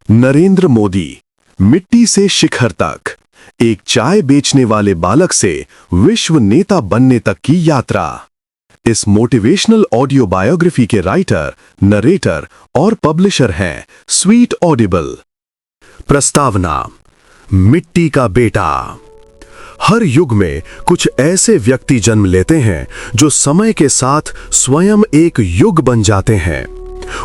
नरेंद्र मोदी, मिट्टी से शिखर तक, एक चाय बेचने वाले बालक से विश्व नेता बनने तक की यात्रा। इस मोटिवेशनल ऑडियो बायोग्राफी के राइटर, नरेटर और पब्लिशर हैं स्वीट ऑडिबल। प्रस्तावना: मिट्टी का बेटा। हर युग में कुछ ऐसे व्यक्ति जन्म लेते हैं जो समय के साथ स्वयं एक युग बन जाते हैं।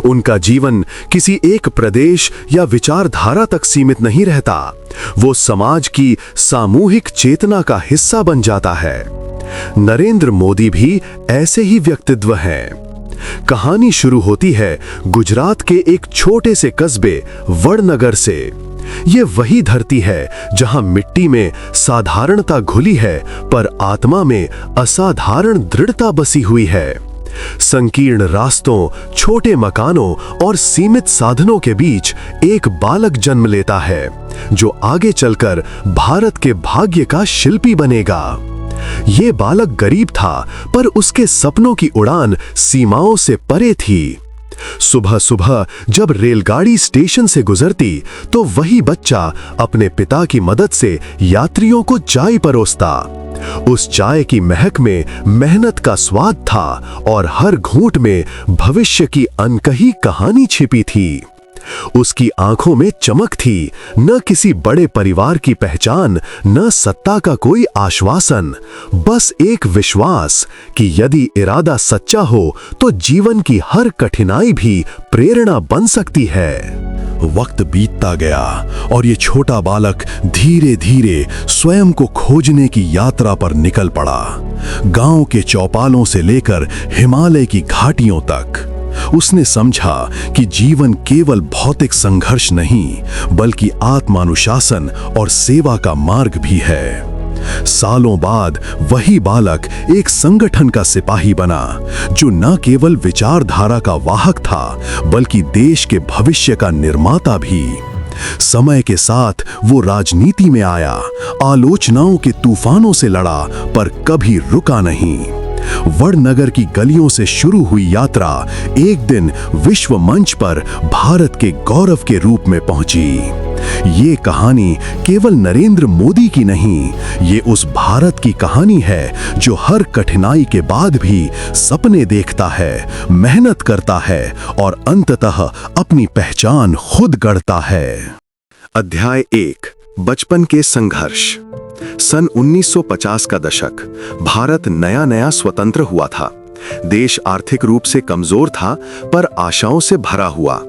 उनका जीवन किसी एक प्रदेश या विचारधारा तक सीमित नहीं रहता, वो समाज की सामूहिक चेतना का हिस्सा बन जाता है। नरेंद्र मोदी भी ऐसे ही व्यक्तित्व हैं। कहानी शुरू होती है गुजरात के एक छोटे से कस्बे वडनगर से। ये वही धरती है जहां मिट्टी में साधारणता घुली है पर आत्मा में असाधारण दृढ़ता बसी हुई है। संकीर्ण रास्तों, छोटे मकानों और सीमित साधनों के बीच एक बालक जन्म लेता है जो आगे चलकर भारत के भाग्य का शिल्पी बनेगा। ये बालक गरीब था पर उसके सपनों की उड़ान सीमाओं से परे थी। सुबह सुबह जब रेलगाड़ी स्टेशन से गुजरती तो वही बच्चा अपने पिता की मदद से यात्रियों को चाय परोसता। उस चाय की महक में मेहनत का स्वाद था और हर घूंट में भविष्य की अनकही कहानी छिपी थी। उसकी आंखों में चमक थी, न किसी बड़े परिवार की पहचान, न सत्ता का कोई आश्वासन, बस एक विश्वास कि यदि इरादा सच्चा हो तो जीवन की हर कठिनाई भी प्रेरणा बन सकती है। वक्त बीतता गया और ये छोटा बालक धीरे धीरे स्वयं को खोजने की यात्रा पर निकल पड़ा। गांव के चौपालों से लेकर हिमालय की घाटियों तक उसने समझा कि जीवन केवल भौतिक संघर्ष नहीं बल्कि आत्मानुशासन और सेवा का मार्ग भी है। सालों बाद वही बालक एक संगठन का सिपाही बना जो न केवल विचारधारा का वाहक था बल्कि देश के भविष्य का निर्माता भी। समय के साथ वो राजनीति में आया, आलोचनाओं के तूफानों से लड़ा पर कभी रुका नहीं। वडनगर की गलियों से शुरू हुई यात्रा एक दिन विश्व मंच पर भारत के गौरव के रूप में पहुंची। ये कहानी केवल नरेंद्र मोदी की नहीं, ये उस भारत की कहानी है जो हर कठिनाई के बाद भी सपने देखता है, मेहनत करता है और अंततः अपनी पहचान खुद गढ़ता है। अध्याय 1: बचपन के संघर्ष। सन 1950 का दशक। भारत नया नया स्वतंत्र हुआ था। देश आर्थिक रूप से कमजोर था पर आशाओं से भरा हुआ।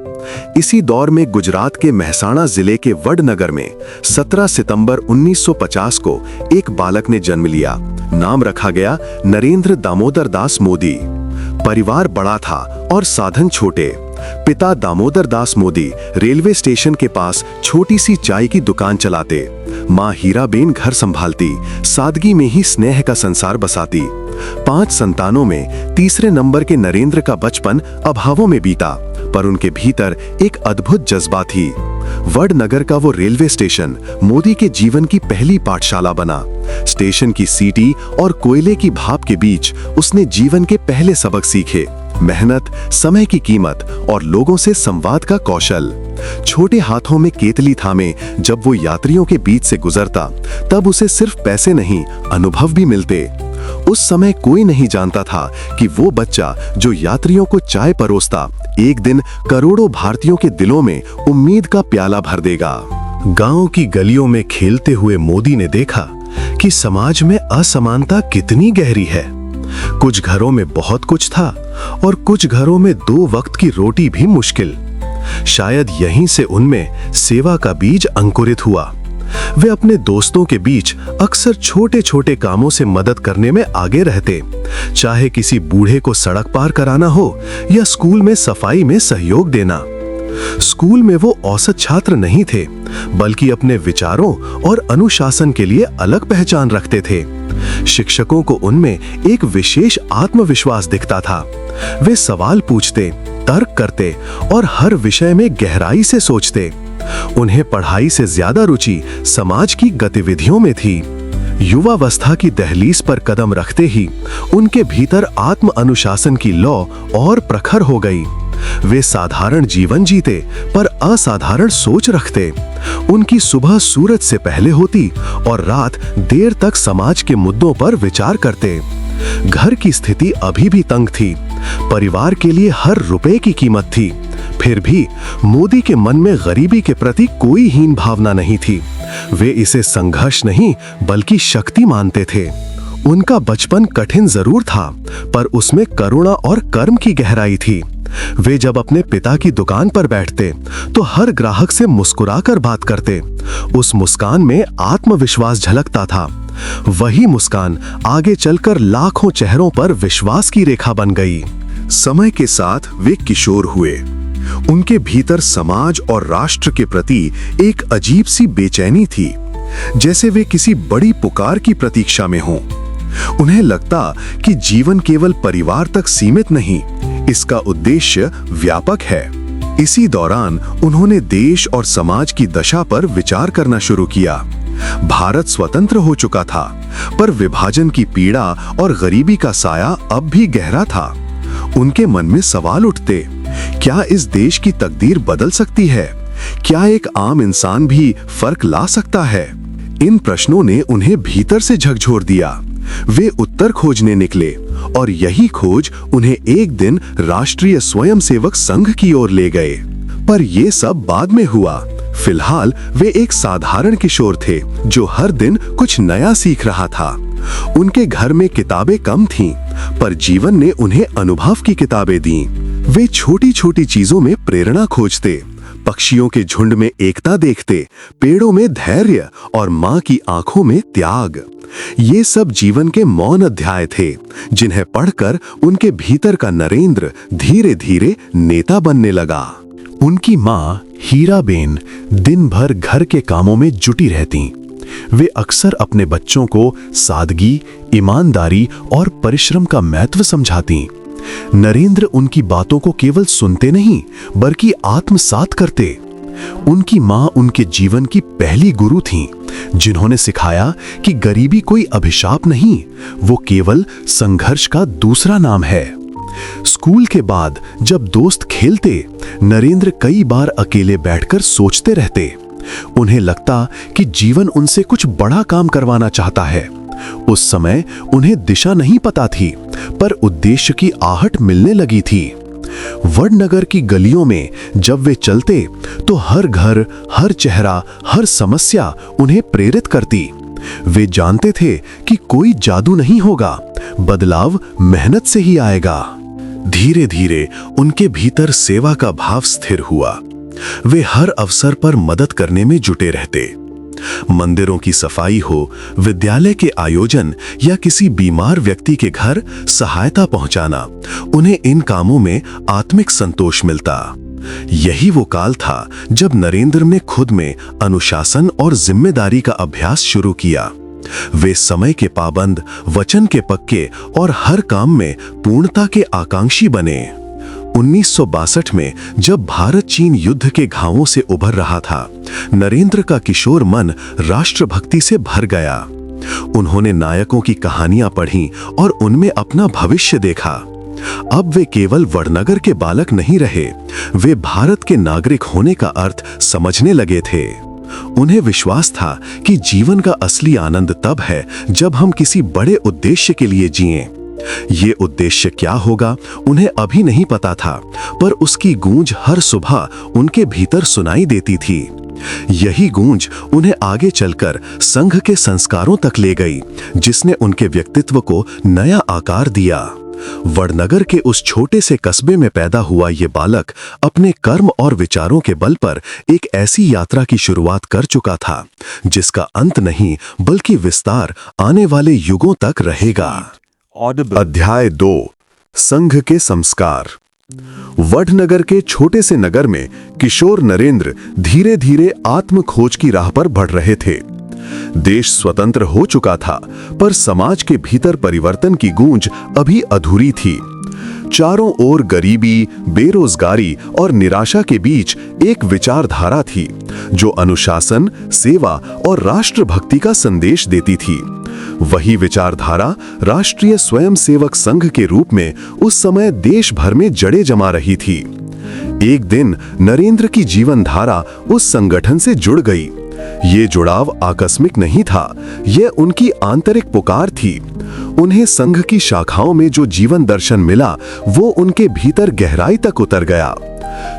इसी दौर में गुजरात के मेहसाणा जिले के वडनगर में 17 सितंबर 1950 को एक बालक ने जन्म लिया। नाम रखा गया नरेंद्र दामोदर दास मोदी। परिवार बड़ा था और साधन छोटे। पिता दामोदर दास मोदी रेलवे स्टेशन के पास छोटी सी चाय की दुकान चलाते। माँ हीराबेन घर संभालती, सादगी में ही स्नेह का संसार बसाती। 5 संतानों में तीसरे नंबर के नरेंद्र का बचपन अभावों में बीता पर उनके भीतर एक अद्भुत जज्बा थी। वडनगर का वो रेलवे स्टेशन मोदी के जीवन की पहली पाठशाला बना। स्टेशन की सीटी और कोयले की भाप के बीच उसने जीवन के पहले सबक सीखे: मेहनत, समय की कीमत और लोगों से संवाद का कौशल। छोटे हाथों में केतली थामे जब वो यात्रियों के बीच से गुजरता तब उसे सिर्फ पैसे नहीं, अनुभव भी मिलते। उस समय कोई नहीं जानता था कि वो बच्चा जो यात्रियों को चाय परोसता एक दिन करोड़ों भारतीयों के दिलों में उम्मीद का प्याला भर देगा। गांव की गलियों में खेलते हुए मोदी ने देखा कि समाज में असमानता कितनी गहरी है। कुछ घरों में बहुत कुछ था और कुछ घरों में 2 वक्त की रोटी भी मुश्किल। शायद यहीं से उनमें सेवा का बीज अंकुरित हुआ। वे अपने दोस्तों के बीच अक्सर छोटे छोटे कामों से मदद करने में आगे रहते, चाहे किसी बूढ़े को सड़क पार कराना हो या स्कूल में सफाई में सहयोग देना। स्कूल में वो औसत छात्र नहीं थे बल्कि अपने विचारों और अनुशासन के लिए अलग पहचान रखते थे। शिक्षकों को उनमें एक विशेष आत्मविश्वास दिखता था। वे सवाल पूछते, तर्क करते और हर विषय में गहराई से सोचते। उन्हें पढ़ाई से ज्यादा रुचि समाज की गतिविधियों में थी। युवावस्था की दहलीज पर कदम रखते ही उनके भीतर आत्म अनुशासन की लौ और प्रखर हो गई। वे साधारण जीवन जीते पर असाधारण सोच रखते। उनकी सुबह सूरज से पहले होती और रात देर तक समाज के मुद्दों पर विचार करते। घर की स्थिति अभी भी तंग थी, परिवार के लिए हर रुपए की कीमत थी। फिर भी मोदी के मन में गरीबी के प्रति कोई हीन भावना नहीं थी। वे इसे संघर्ष नहीं बल्कि शक्ति मानते थे। उनका बचपन कठिन जरूर था, पर उसमें करुणा और कर्म की गहराई थी। वे जब अपने पिता की दुकान पर बैठते तो हर ग्राहक से मुस्कुराकर बात करते। उस मुस्कान में आत्मविश्वास झलकता था। वही मुस्कान आगे चलकर लाखों चेहरों पर विश्वास की रेखा बन गई। समय के साथ वे किशोर हुए। उनके भीतर समाज और राष्ट्र के प्रति एक अजीब सी बेचैनी थी, जैसे वे किसी बड़ी पुकार की प्रतीक्षा में हों। उन्हें लगता कि जीवन केवल परिवार तक सीमित नहीं, इसका उद्देश्य व्यापक है। इसी दौरान उन्होंने देश और समाज की दशा पर विचार करना शुरू किया। भारत स्वतंत्र हो चुका था, पर विभाजन की पीड़ा और गरीबी का साया अब भी गहरा था। उनके मन में सवाल उठते, क्या इस देश की तकदीर बदल सकती है? क्या एक आम इंसान भी फर्क ला सकता है? इन प्रश्नों ने उन्हें भीतर से झकझोर दिया। वे उत्तर खोजने निकले और यही खोज उन्हें एक दिन राष्ट्रीय स्वयंसेवक संघ की ओर ले गए। पर ये सब बाद में हुआ। फिलहाल वे एक साधारण किशोर थे जो हर दिन कुछ नया सीख रहा था। उनके घर में किताबें कम थीं, पर जीवन ने उन्हें अनुभव की किताबें दी। वे छोटी छोटी चीजों में प्रेरणा खोजते, पक्षियों के झुंड में एकता देखते, पेड़ों में धैर्य और माँ की आंखों में त्याग। ये सब जीवन के मौन अध्याय थे, जिन्हें पढ़कर उनके भीतर का नरेंद्र धीरे धीरे नेता बनने लगा। उनकी माँ हीराबेन दिन भर घर के कामों में जुटी रहती। वे अक्सर अपने बच्चों को सादगी, ईमानदारी और परिश्रम का महत्व समझाती। नरेंद्र उनकी बातों को केवल सुनते नहीं बल्कि आत्मसात करते। उनकी मां उनके जीवन की पहली गुरु थीं, जिन्होंने सिखाया कि गरीबी कोई अभिशाप नहीं, वो केवल संघर्ष का दूसरा नाम है। स्कूल के बाद जब दोस्त खेलते, नरेंद्र कई बार अकेले बैठकर सोचते रहते। उन्हें लगता कि जीवन उनसे कुछ बड़ा काम करवाना चाहता है। उस समय उन्हें दिशा नहीं पता थी, पर उद्देश्य की आहट मिलने लगी थी। वडनगर की गलियों में जब वे चलते तो हर घर, हर चेहरा, हर समस्या उन्हें प्रेरित करती। वे जानते थे कि कोई जादू नहीं होगा, बदलाव मेहनत से ही आएगा। धीरे धीरे उनके भीतर सेवा का भाव स्थिर हुआ। वे हर अवसर पर मदद करने में जुटे रहते। मंदिरों की सफाई हो, विद्यालय के आयोजन या किसी बीमार व्यक्ति के घर सहायता पहुंचाना, उन्हें इन कामों में आत्मिक संतोष मिलता। यही वो काल था जब नरेंद्र ने खुद में अनुशासन और जिम्मेदारी का अभ्यास शुरू किया। वे समय के पाबंद, वचन के पक्के और हर काम में पूर्णता के आकांक्षी बने। 1962 में जब भारत चीन युद्ध के घावों से उभर रहा था, नरेंद्र का किशोर मन राष्ट्रभक्ति से भर गया। उन्होंने नायकों की कहानियां पढ़ीं और उनमें अपना भविष्य देखा। अब वे केवल वडनगर के बालक नहीं रहे, वे भारत के नागरिक होने का अर्थ समझने लगे थे। उन्हें विश्वास था कि जीवन का असली आनंद तब है जब हम किसी बड़े उद्देश्य के लिए जिएं। ये उद्देश्य क्या होगा उन्हें अभी नहीं पता था, पर उसकी गूंज हर सुबह उनके भीतर सुनाई देती थी। यही गूंज उन्हें आगे चलकर संघ के संस्कारों तक ले गई, जिसने उनके व्यक्तित्व को नया आकार दिया। वडनगर के उस छोटे से कस्बे में पैदा हुआ ये बालक अपने कर्म और विचारों के बल पर एक ऐसी यात्रा की शुरुआत कर चुका था जिसका अंत नहीं बल्कि विस्तार आने वाले युगों तक रहेगा। अध्याय 2, संघ के संस्कार। वडनगर के छोटे से नगर में किशोर नरेंद्र धीरे धीरे आत्म खोज की राह पर बढ़ रहे थे। देश स्वतंत्र हो चुका था, पर समाज के भीतर परिवर्तन की गूंज अभी अधूरी थी। चारों ओर गरीबी, बेरोजगारी और निराशा के बीच एक विचारधारा थी जो अनुशासन, सेवा और राष्ट्रभक्ति का संदेश देती थी। वही विचारधारा राष्ट्रीय स्वयंसेवक संघ के रूप में उस समय देश भर में जड़ें जमा रही थी। एक दिन नरेंद्र की जीवन धारा उस संगठन से जुड़ गई। ये जुड़ाव आकस्मिक नहीं था, यह उनकी आंतरिक पुकार थी। उन्हें संघ की शाखाओं में जो जीवन दर्शन मिला वो उनके भीतर गहराई तक उतर गया।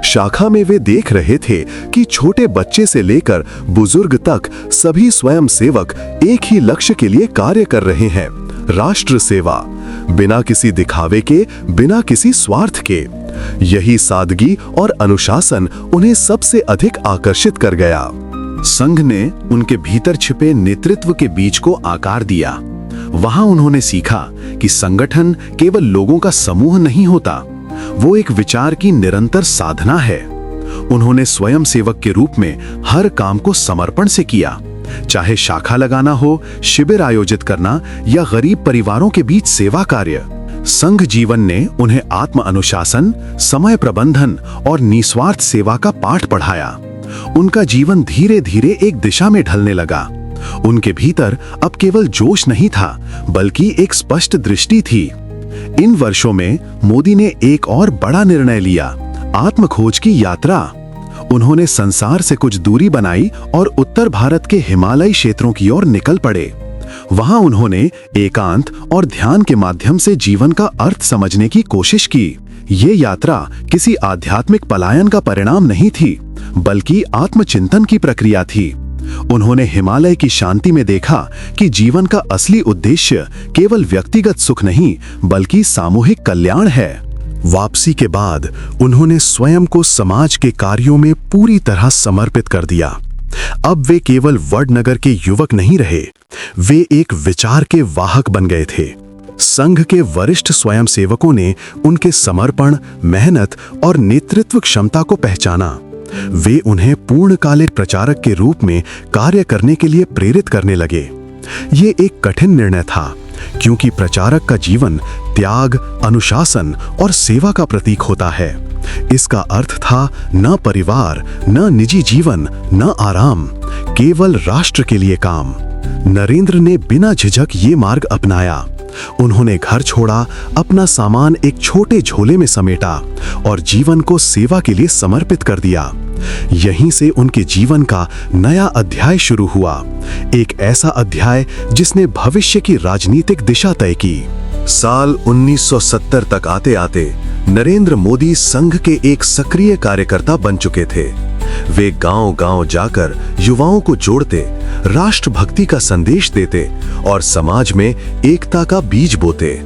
शाखा में वे देख रहे थे कि छोटे बच्चे से लेकर बुजुर्ग तक सभी स्वयं सेवक एक ही लक्ष्य के लिए कार्य कर रहे हैं, राष्ट्र सेवा, बिना किसी दिखावे के, बिना किसी स्वार्थ के। यही सादगी और अनुशासन उन्हें सबसे अधिक आकर्षित कर गया। संघ ने उनके भीतर छिपे नेतृत्व के बीज को आकार दिया। वहां उन्होंने सीखा कि संगठन केवल लोगों का समूह नहीं होता, वो एक विचार की निरंतर साधना है। उन्होंने स्वयं सेवक के रूप में हर काम को समर्पण से किया, चाहे शाखा लगाना हो, शिविर आयोजित करना या गरीब परिवारों के बीच सेवा कार्य। संघ जीवन ने उन्हें आत्म अनुशासन, समय प्रबंधन और निस्वार्थ सेवा का पाठ पढ़ाया। उनका जीवन धीरे धीरे एक दिशा में ढलने लगा। उनके भीतर अब केवल जोश नहीं था, बल्कि एक स्पष्ट दृष्टि थी। इन वर्षों में मोदी ने एक और बड़ा निर्णय लिया, आत्मखोज की यात्रा। उन्होंने संसार से कुछ दूरी बनाई और उत्तर भारत के हिमालयी क्षेत्रों की ओर निकल पड़े। वहां उन्होंने एकांत और ध्यान के माध्यम से जीवन का अर्थ समझने की कोशिश की। ये यात्रा किसी आध्यात्मिक पलायन का परिणाम नहीं थी, बल्कि आत्मचिंतन की प्रक्रिया थी। उन्होंने हिमालय की शांति में देखा कि जीवन का असली उद्देश्य केवल व्यक्तिगत सुख नहीं, बल्कि सामूहिक कल्याण है। वापसी के बाद उन्होंने स्वयं को समाज के कार्यों में पूरी तरह समर्पित कर दिया। अब वे केवल वडनगर के युवक नहीं रहे, वे एक विचार के वाहक बन गए थे। संघ के वरिष्ठ स्वयंसेवकों ने उनके समर्पण, मेहनत और नेतृत्व क्षमता को पहचाना। वे उन्हें पूर्णकालिक प्रचारक के रूप में कार्य करने के लिए प्रेरित करने लगे। ये एक कठिन निर्णय था, क्योंकि प्रचारक का जीवन त्याग, अनुशासन और सेवा का प्रतीक होता है। इसका अर्थ था न परिवार, न निजी जीवन, न आराम, केवल राष्ट्र के लिए काम। नरेंद्र ने बिना झिझक ये मार्ग अपनाया। उन्होंने घर छोड़ा, अपना सामान एक छोटे झोले में समेटा और जीवन को सेवा के लिए समर्पित कर दिया। यहीं से उनके जीवन का नया अध्याय शुरू हुआ, एक ऐसा अध्याय जिसने भविष्य की राजनीतिक दिशा तय की। साल 1970 तक आते आते नरेंद्र मोदी संघ के एक सक्रिय कार्यकर्ता बन चुके थे। वे गांव-गांव जाकर युवाओं को जोड़ते, राष्ट्रभक्ति का संदेश देते और समाज में एकता का बीज बोते।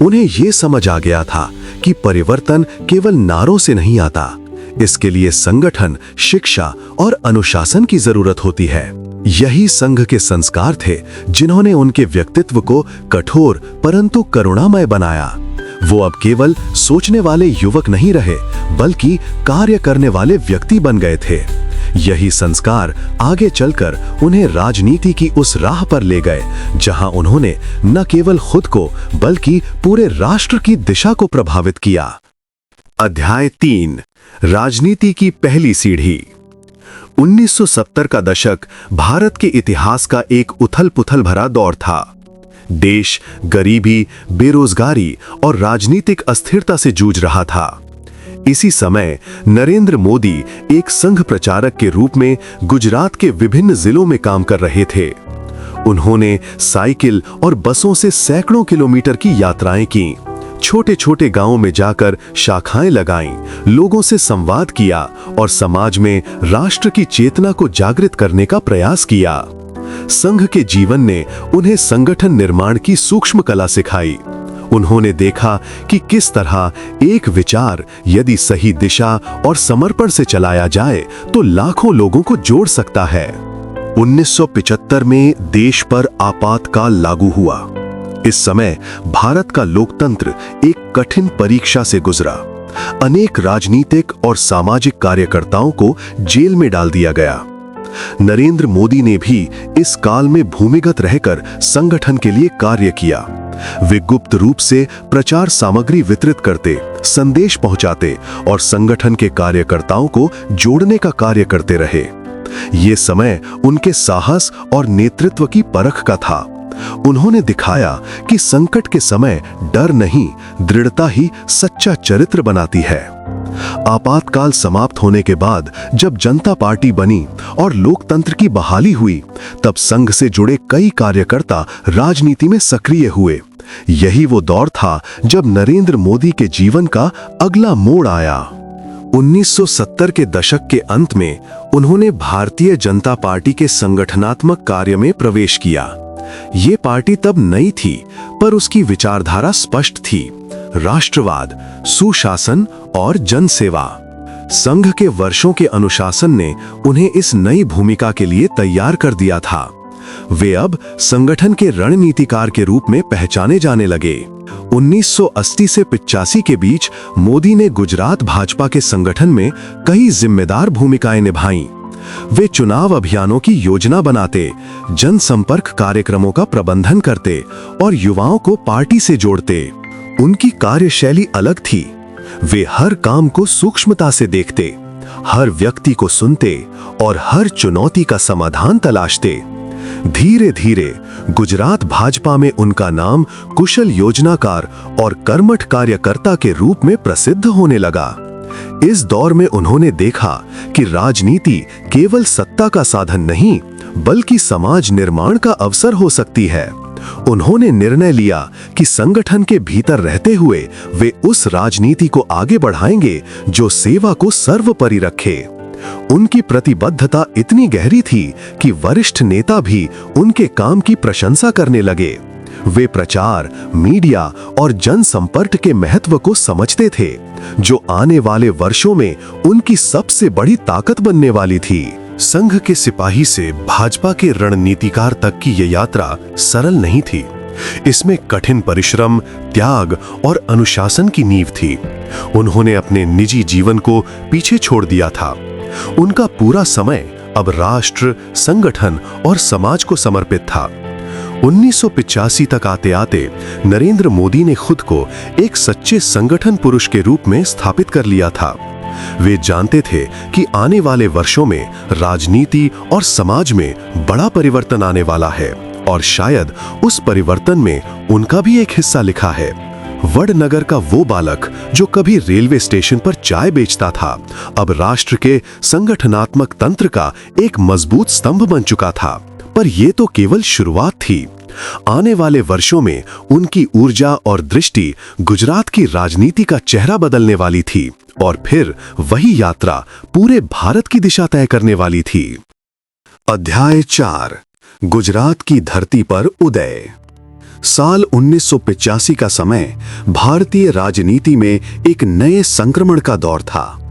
उन्हें ये समझ आ गया था कि परिवर्तन केवल नारों से नहीं आता, इसके लिए संगठन, शिक्षा और अनुशासन की जरूरत होती है। यही संघ के संस्कार थे जिन्होंने उनके व्यक्तित्व को कठोर परंतु करुणामय बनाया। वो अब केवल सोचने वाले युवक नहीं रहे, बल्कि कार्य करने वाले व्यक्ति बन गए थे। यही संस्कार आगे चलकर उन्हें राजनीति की उस राह पर ले गए, जहां उन्होंने न केवल खुद को बल्कि पूरे राष्ट्र की दिशा को प्रभावित किया। अध्याय 3, राजनीति की पहली सीढ़ी। 1970 का दशक भारत के इतिहास का एक उथल-पुथल भरा दौर था। देश गरीबी, बेरोजगारी और राजनीतिक अस्थिरता से जूझ रहा था। इसी समय नरेंद्र मोदी एक संघ प्रचारक के रूप में गुजरात के विभिन्न जिलों में काम कर रहे थे। उन्होंने साइकिल और बसों से सैकड़ों किलोमीटर की यात्राएं की, छोटे छोटे गांवों में जाकर शाखाएं लगाईं, लोगों से संवाद किया और समाज में राष्ट्र की चेतना को जागृत करने का प्रयास किया। संघ के जीवन ने उन्हें संगठन निर्माण की सूक्ष्म कला सिखाई। उन्होंने देखा कि किस तरह एक विचार यदि सही दिशा और समर्पण से चलाया जाए तो लाखों लोगों को जोड़ सकता है। 1975 में देश पर आपातकाल लागू हुआ। इस समय भारत का लोकतंत्र एक कठिन परीक्षा से गुजरा। अनेक राजनीतिक और सामाजिक कार्यकर्ताओं को जेल में डाल दिया गया। नरेंद्र मोदी ने भी इस काल में भूमिगत रहकर संगठन के लिए कार्य किया। वे गुप्त रूप से प्रचार सामग्री वितरित करते, संदेश पहुंचाते और संगठन के कार्यकर्ताओं को जोड़ने का कार्य करते रहे। ये समय उनके साहस और नेतृत्व की परख का था। उन्होंने दिखाया कि संकट के समय डर नहीं, दृढ़ता ही सच्चा चरित्र बनाती है। आपातकाल समाप्त होने के बाद जब जनता पार्टी बनी और लोकतंत्र की बहाली हुई, तब संघ से जुड़े कई कार्यकर्ता राजनीति में सक्रिय हुए। यही वो दौर था जब नरेंद्र मोदी के जीवन का अगला मोड़ आया। 1970 के दशक के अंत में उन्होंने भारतीय जनता पार्टी के संगठनात्मक कार्य में प्रवेश किया। ये पार्टी तब नई थी, पर उसकी विचारधारा स्पष्ट थी: राष्ट्रवाद, सुशासन और जनसेवा। संघ के वर्षों के अनुशासन ने उन्हें इस नई भूमिका के लिए तैयार कर दिया था। वे अब संगठन के रणनीतिकार के रूप में पहचाने जाने लगे। 1980 से 85 के बीच मोदी ने गुजरात भाजपा के संगठन में कई जिम्मेदार भूमिकाएं निभाईं। वे चुनाव अभियानों की योजना बनाते, जनसंपर्क कार्यक्रमों का प्रबंधन करते और युवाओं को पार्टी से जोड़ते। उनकी कार्यशैली अलग थी। वे हर काम को सूक्ष्मता से देखते, हर व्यक्ति को सुनते और हर चुनौती का समाधान तलाशते। धीरे धीरे गुजरात भाजपा में उनका नाम कुशल योजनाकार और कर्मठ कार्यकर्ता के रूप में प्रसिद्ध होने लगा। इस दौर में उन्होंने देखा कि राजनीति केवल सत्ता का साधन नहीं, बल्कि समाज निर्माण का अवसर हो सकती है। उन्होंने निर्णय लिया कि संगठन के भीतर रहते हुए वे उस राजनीति को आगे बढ़ाएंगे जो सेवा को सर्वोपरि रखे। उनकी प्रतिबद्धता इतनी गहरी थी कि वरिष्ठ नेता भी उनके काम की प्रशंसा करने लगे। वे प्रचार, मीडिया और जनसंपर्क के महत्व को समझते थे, जो आने वाले वर्षों में उनकी सबसे बड़ी ताकत बनने वाली थी। संघ के सिपाही से भाजपा के रणनीतिकार तक की यह यात्रा सरल नहीं थी। इसमें कठिन परिश्रम, त्याग और अनुशासन की नींव थी। उन्होंने अपने निजी जीवन को पीछे छोड़ दिया था। उनका पूरा समय अब राष्ट्र, संगठन और समाज को समर्पित था। 1985 तक आते आते नरेंद्र मोदी ने खुद को एक सच्चे संगठन पुरुष के रूप में स्थापित कर लिया था। वे जानते थे कि आने वाले वर्षों में राजनीति और समाज में बड़ा परिवर्तन आने वाला है और शायद उस परिवर्तन में उनका भी एक हिस्सा लिखा है। वडनगर का वो बालक जो कभी रेलवे स्टेशन पर चाय बेचता था, अब राष्ट्र के संगठनात्मक तंत्र का एक मजबूत स्तंभ बन चुका था। पर यह तो केवल शुरुआत थी। आने वाले वर्षों में उनकी ऊर्जा और दृष्टि गुजरात की राजनीति का चेहरा बदलने वाली थी और फिर वही यात्रा पूरे भारत की दिशा तय करने वाली थी। अध्याय 4, गुजरात की धरती पर उदय। साल 1985 का समय भारतीय राजनीति में एक नए संक्रमण का दौर था।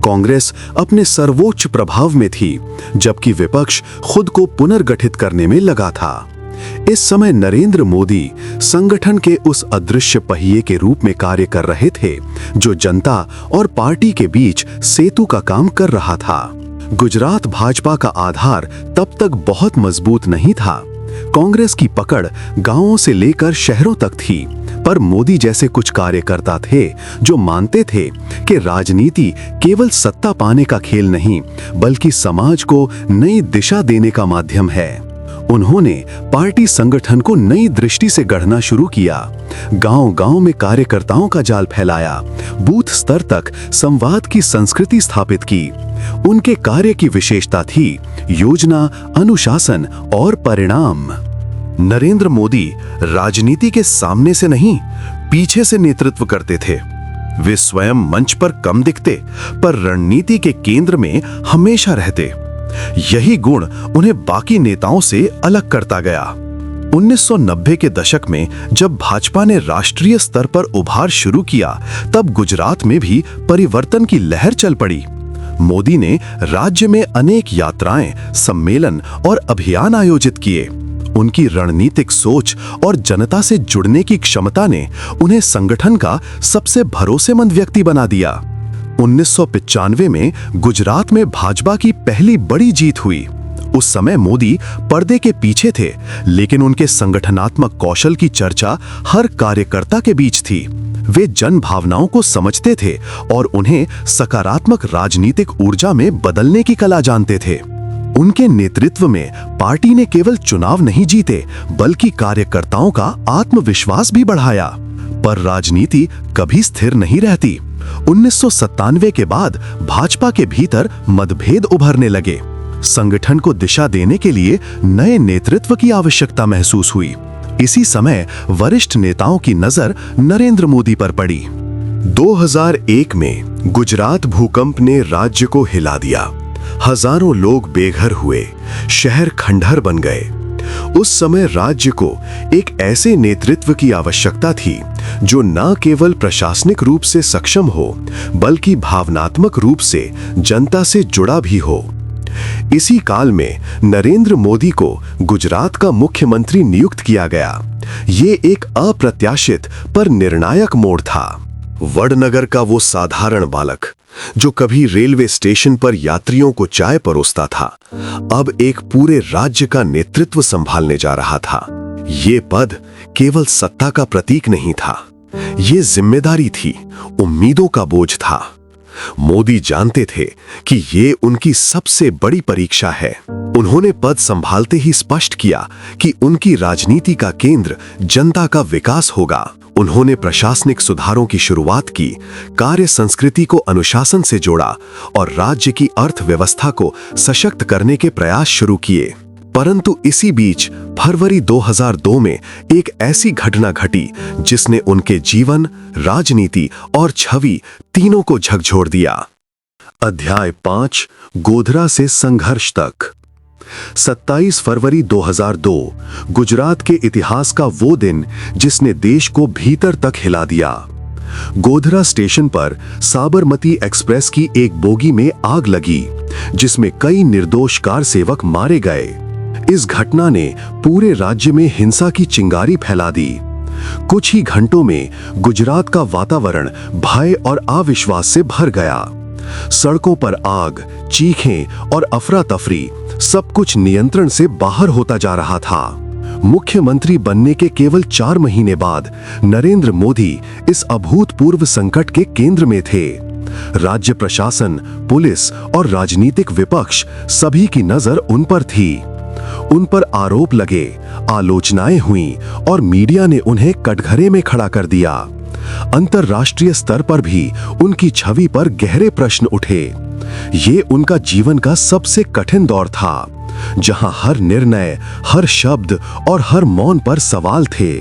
कांग्रेस अपने सर्वोच्च प्रभाव में थी, जबकि विपक्ष खुद को पुनर्गठित करने में लगा था। इस समय नरेंद्र मोदी संगठन के उस अदृश्य पहिए के रूप में कार्य कर रहे थे, जो जनता और पार्टी के बीच सेतु का काम कर रहा था। गुजरात भाजपा का आधार तब तक बहुत मजबूत नहीं था। कांग्रेस की पकड़ गांवों से लेकर शहरों तक थी, पर मोदी जैसे कुछ कार्यकर्ता थे जो मानते थे कि राजनीति केवल सत्ता पाने का खेल नहीं, बल्कि समाज को नई दिशा देने का माध्यम है। उन्होंने पार्टी संगठन को नई दृष्टि से गढ़ना शुरू किया। गांव-गांव में कार्यकर्ताओं का जाल फैलाया, बूथ स्तर तक संवाद की संस्कृति स्थापित की। उनके कार्य की विशेषता थी योजना, अनुशासन और परिणाम। नरेंद्र मोदी राजनीति के सामने से नहीं, पीछे से नेतृत्व करते थे। वे स्वयं मंच पर कम दिखते, पर रणनीति के केंद्र में हमेशा रहते। यही गुण उन्हें बाकी नेताओं से अलग करता गया। 1990 के दशक में जब भाजपा ने राष्ट्रीय स्तर पर उभार शुरू किया, तब गुजरात में भी परिवर्तन की लहर चल पड़ी। मोदी ने राज्य में अनेक यात्राएं, सम्मेलन और अभियान आयोजित किए। उनकी रणनीतिक सोच और जनता से जुड़ने की क्षमता ने उन्हें संगठन का सबसे भरोसेमंद व्यक्ति बना दिया। 1995 में गुजरात में भाजपा की पहली बड़ी जीत हुई। उस समय मोदी पर्दे के पीछे थे, लेकिन उनके संगठनात्मक कौशल की चर्चा हर कार्यकर्ता के बीच थी। वे जन भावनाओं को समझते थे और उन्हें सकारात्मक राजनीतिक ऊर्जा में बदलने की कला जानते थे। उनके नेतृत्व में पार्टी ने केवल चुनाव नहीं जीते, बल्कि कार्यकर्ताओं का आत्मविश्वास भी बढ़ाया। पर राजनीति कभी स्थिर नहीं रहती। 1997 के बाद भाजपा के भीतर मतभेद उभरने लगे। संगठन को दिशा देने के लिए नए नेतृत्व की आवश्यकता महसूस हुई। इसी समय वरिष्ठ नेताओं की नजर नरेंद्र मोदी पर पड़ी। 2001 में गुजरात भूकंप ने राज्य को हिला दिया। हजारों लोग बेघर हुए, शहर खंडहर बन गए। उस समय राज्य को एक ऐसे नेतृत्व की आवश्यकता थी जो न केवल प्रशासनिक रूप से सक्षम हो, बल्कि भावनात्मक रूप से जनता से जुड़ा भी हो। इसी काल में नरेंद्र मोदी को गुजरात का मुख्यमंत्री नियुक्त किया गया। ये एक अप्रत्याशित पर निर्णायक मोड़ था। वडनगर का वो साधारण बालक जो कभी रेलवे स्टेशन पर यात्रियों को चाय परोसता था, अब एक पूरे राज्य का नेतृत्व संभालने जा रहा था। ये पद केवल सत्ता का प्रतीक नहीं था, ये जिम्मेदारी थी, उम्मीदों का बोझ था। मोदी जानते थे कि ये उनकी सबसे बड़ी परीक्षा है। उन्होंने पद संभालते ही स्पष्ट किया कि उनकी राजनीति का केंद्र जनता का विकास होगा। उन्होंने प्रशासनिक सुधारों की शुरुआत की, कार्य संस्कृति को अनुशासन से जोड़ा और राज्य की अर्थव्यवस्था को सशक्त करने के प्रयास शुरू किए। परंतु इसी बीच फरवरी 2002 में एक ऐसी घटना घटी जिसने उनके जीवन, राजनीति और छवि तीनों को झकझोर दिया। अध्याय 5, गोधरा से संघर्ष तक। 27 फरवरी 2002 गुजरात के इतिहास का वो दिन जिसने देश को भीतर तक हिला दिया। गोधरा स्टेशन पर साबरमती एक्सप्रेस की एक बोगी में आग लगी, जिसमें कई निर्दोष कार सेवक मारे गए। इस घटना ने पूरे राज्य में हिंसा की चिंगारी फैला दी। कुछ ही घंटों में गुजरात का वातावरण भय और अविश्वास से भर गया। सड़कों पर आग, चीखें और अफरा तफरी, सब कुछ नियंत्रण से बाहर होता जा रहा था। मुख्यमंत्री बनने के केवल 4 महीने बाद नरेंद्र मोदी इस अभूतपूर्व संकट के केंद्र में थे। राज्य प्रशासन, पुलिस और राजनीतिक विपक्ष सभी की नजर उन पर थी। उन पर आरोप लगे, आलोचनाएं हुई और मीडिया ने उन्हें कटघरे में खड़ा कर दिया। अंतर्राष्ट्रीय स्तर पर भी उनकी छवि पर गहरे प्रश्न उठे। ये उनका जीवन का सबसे कठिन दौर था, जहां हर निर्णय, हर शब्द और हर मौन पर सवाल थे।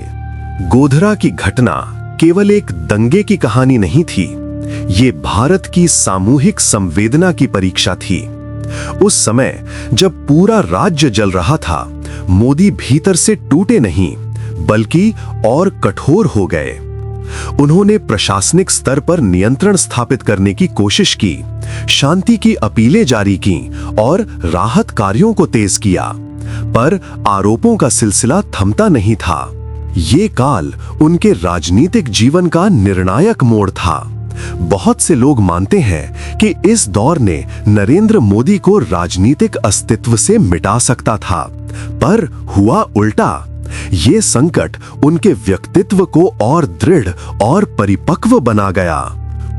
गोधरा की घटना केवल एक दंगे की कहानी नहीं थी, ये भारत की सामूहिक संवेदना की परीक्षा थी। उस समय जब पूरा राज्य जल रहा था, मोदी भीतर से टूटे नहीं बल्कि और कठोर हो गए। उन्होंने प्रशासनिक स्तर पर नियंत्रण स्थापित करने की कोशिश की, शांति की अपीलें जारी की और राहत कार्यों को तेज किया, पर आरोपों का सिलसिला थमता नहीं था। ये काल उनके राजनीतिक जीवन का निर्णायक मोड़ था। बहुत से लोग मानते हैं कि इस दौर ने नरेंद्र मोदी को राजनीतिक अस्तित्व से मिटा सकता था, पर हुआ उल्टा। ये संकट उनके व्यक्तित्व को और दृढ़ और परिपक्व बना गया।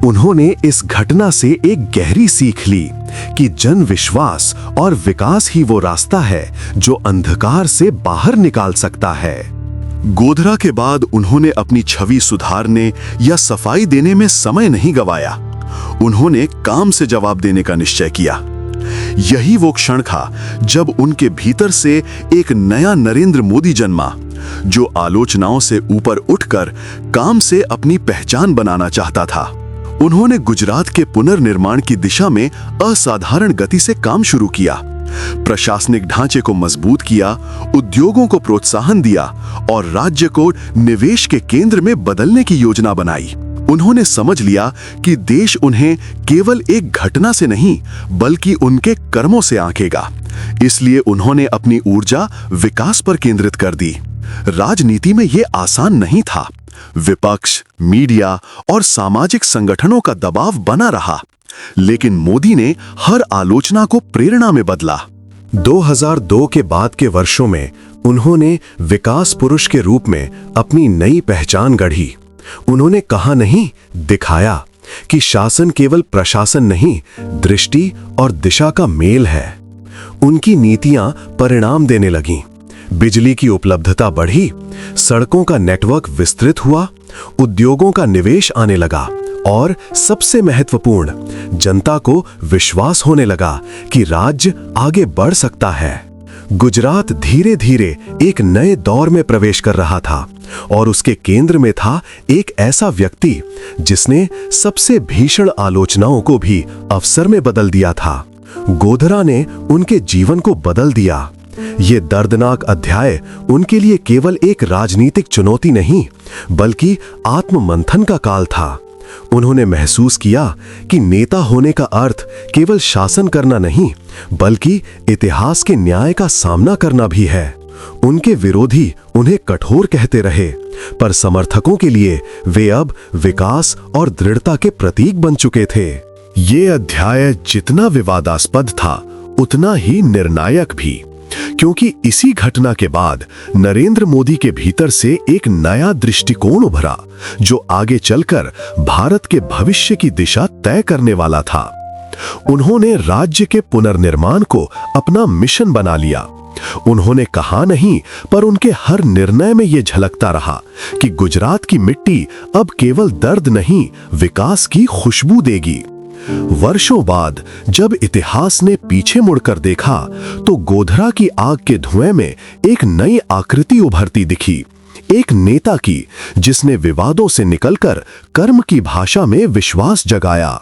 उन्होंने इस घटना से एक गहरी सीख ली कि जन विश्वास और विकास ही वो रास्ता है जो अंधकार से बाहर निकाल सकता है। गोधरा के बाद उन्होंने अपनी छवि सुधारने या सफाई देने में समय नहीं गवाया। उन्होंने काम से जवाब देने का निश्चय किया। यही वो क्षण था जब उनके भीतर से एक नया नरेंद्र मोदी जन्मा, जो आलोचनाओं से ऊपर उठकर काम से अपनी पहचान बनाना चाहता था। उन्होंने गुजरात के पुनर्निर्माण की दिशा में असाधारण गति से काम शुरू किया, प्रशासनिक ढांचे को मजबूत किया, उद्योगों को प्रोत्साहन दिया और राज्य को निवेश के केंद्र में बदलने की योजना बनाई। उन्होंने समझ लिया कि देश उन्हें केवल एक घटना से नहीं बल्कि उनके कर्मों से आंकेगा। इसलिए उन्होंने अपनी ऊर्जा विकास पर केंद्रित कर दी। राजनीति में यह आसान नहीं था। विपक्ष, मीडिया और सामाजिक संगठनों का दबाव बना रहा, लेकिन मोदी ने हर आलोचना को प्रेरणा में बदला। 2002 के बाद के वर्षों में उन्होंने विकास पुरुष के रूप में अपनी नई पहचान गढ़ी। उन्होंने कहा नहीं, दिखाया कि शासन केवल प्रशासन नहीं, दृष्टि और दिशा का मेल है। उनकी नीतियां परिणाम देने लगीं। बिजली की उपलब्धता बढ़ी, सड़कों का नेटवर्क विस्तृत हुआ, उद्योगों का निवेश आने लगा और सबसे महत्वपूर्ण, जनता को विश्वास होने लगा कि राज्य आगे बढ़ सकता है। गुजरात धीरे धीरे एक नए दौर में प्रवेश कर रहा था और उसके केंद्र में था एक ऐसा व्यक्ति जिसने सबसे भीषण आलोचनाओं को भी अवसर में बदल दिया था। गोधरा ने उनके जीवन को बदल दिया। ये दर्दनाक अध्याय उनके लिए केवल एक राजनीतिक चुनौती नहीं, बल्कि आत्ममंथन का काल था। उन्होंने महसूस किया कि नेता होने का अर्थ केवल शासन करना नहीं, बल्कि इतिहास के न्याय का सामना करना भी है। उनके विरोधी उन्हें कठोर कहते रहे, पर समर्थकों के लिए वे अब विकास और दृढ़ता के प्रतीक बन चुके थे। ये अध्याय जितना विवादास्पद था, उतना ही निर्णायक भी, क्योंकि इसी घटना के बाद नरेंद्र मोदी के भीतर से एक नया दृष्टिकोण उभरा, जो आगे चलकर भारत के भविष्य की दिशा तय करने वाला था। उन्होंने राज्य के पुनर्निर्माण को अपना मिशन बना लिया। उन्होंने कहा नहीं, पर उनके हर निर्णय में यह झलकता रहा कि गुजरात की मिट्टी अब केवल दर्द नहीं, विकास की खुशबू देगी। वर्षों बाद जब इतिहास ने पीछे मुड़कर देखा, तो गोधरा की आग के धुएं में एक नई आकृति उभरती दिखी, एक नेता की जिसने विवादों से निकलकर कर्म की भाषा में विश्वास जगाया।